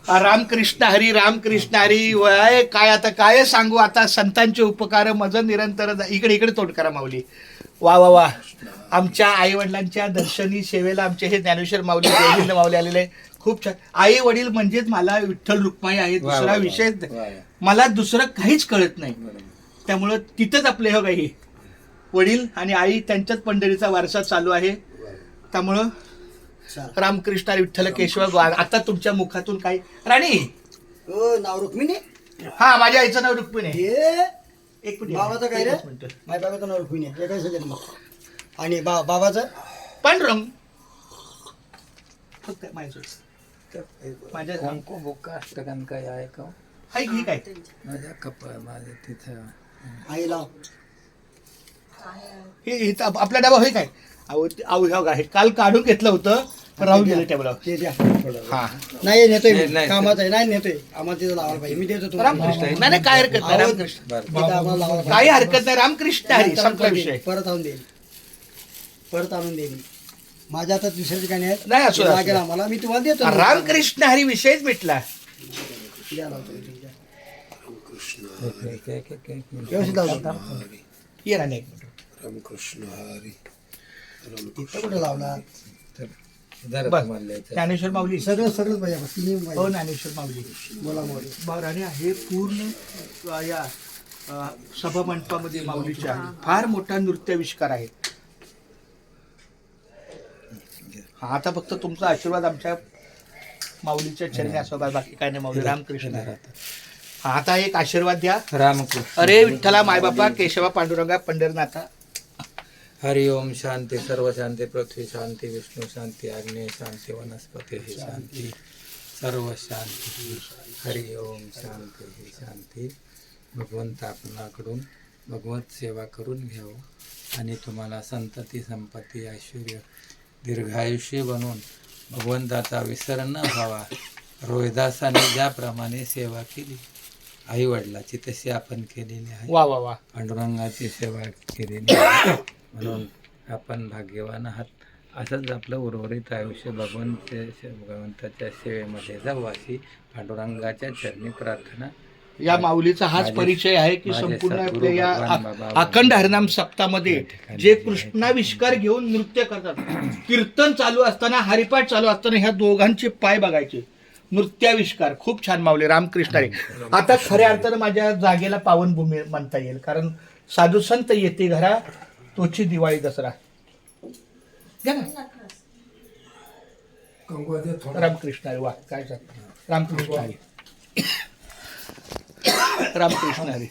रामकृष्ण हरी वय काय आता काय सांगू आता संतांचे उपकार मज निरंतर इकडे इकडे तोंड करा माऊली. वा वा वा आमच्या आई वडिलांच्या दर्शनी सेवेला आमचे हे ज्ञानेश्वर माऊली गोविंद माऊली आलेले खूप छान. आई वडील म्हणजेच मला विठ्ठल रुक्माई आहे, दुसरा विषय मला दुसरं काहीच कळत नाही. त्यामुळं तिथंच आपले हो काही वडील आणि आई त्यांच्याच पंढरीचा वारसा चालू आहे. त्यामुळं रामकृष्ण विठ्ठल केशव. आता तुमच्या मुखातून काय राणी नाव रुक्मिणी. हा माझ्या आईचं नाव रुक्मिणी आहे. एक मिनिट बाबाचं काय रे? माझ्या बाबाचं नाव रुक्मिणी आहे. एकाच जन्म. आणि बाबाचं पांडुरंग. फक्त माझ्या बुक्का अष्टकान काय आहे का हाय की काय माझ्या कपाळ माझ्या तिथं आई लाव. हे इथं आपला डबा होय काय अहो आहे काल काढून घेतलं होतं पण राहून गेलं टेबलावर. ते द्या. हा नाही नेतोय मी. नाही. कामाचं आहे. नाही नेतोय. आम्हाला तिथं लावायला पाहिजे. मी देतो रामकृष्ण हरी. नाही नाही, काय हरकत नाही रामकृष्ण तिथं आम्हाला लावायला पाहिजे. काही हरकत नाही रामकृष्ण हरी संपला विषय. परत आणून देईल. परत आणून देईल. माझ्या आता दुसऱ्या ठिकाणी आहेत. नाही, असू दे, ते असू लागेल दे. आम्हाला. मी तुम्हाला देतो. रामकृष्ण हरी विषयच मिटला. द्या लावतो मी तुमच्या. व्यवस्थित लावतो. ये राणी एक मिनिट. रामकृष्ण हरी. इथं कुठं लावला? बस ज्ञानेश्वर माऊली सगळंच पाहिजे. तिन्ही हो पाहिजे. ज्ञानेश्वर माऊली बोला मोरे. राणी हे पूर्ण या सभा मंडपामध्ये माऊलीच्या फार मोठा नृत्याविष्कार आहे. हा आता फक्त तुमचा आशीर्वाद आमच्या माऊलीच्या चरणी असावा, बाकी काय नाही. माऊली रामकृष्ण हा आता एक आशीर्वाद द्या. रामकृष्ण अरे विठ्ठला मायबापा केशवा पांडुरंगा पंढरनाथा. हरि ओम शांती सर्व शांती पृथ्वी शांती विष्णू शांती आग्नेय शांती वनस्पती शांती सर्व शांती. हरि ओम शांती शांती. भगवंत आपणाकडून भगवत सेवा करून घ्यावं आणि तुम्हाला संतती संपत्ती ऐश्वर्य दीर्घायुष्य बनवून भगवंताचा विसर न व्हावा. रोहिदासाने ज्याप्रमाणे सेवा केली आई वडिलाची तशी आपण केलेली आहे. वा वा वा पांडुरंगाची सेवा केलेली आहे. म्हणून आपण भाग्यवान आहात. असंच आपलं उर्वरित आयुष्य भगवंताच्या सेवेमध्ये जाऊ अशी पांडुरंगाच्या चरणी प्रार्थना. या माऊलीचा हाच परिचय आहे की संपूर्ण आपल्या या अखंड हरिनाम सप्तामध्ये जे कृष्णाविष्कार घेऊन नृत्य करतात. कीर्तन चालू असताना हरिपाठ चालू असताना ह्या दोघांचे पाय बघायचे. नृत्याविष्कार खूप छान माऊली रामकृष्ण हरी. आता खऱ्या अर्थानं माझ्या जागेला पावनभूमी म्हणता येईल, कारण साधू संत येते घरा तोची दिवाळी दसरा. घ्या ना रामकृष्ण हरी. वा काय सांगता रामकृष्ण हरी. रामकृष्ण हरी.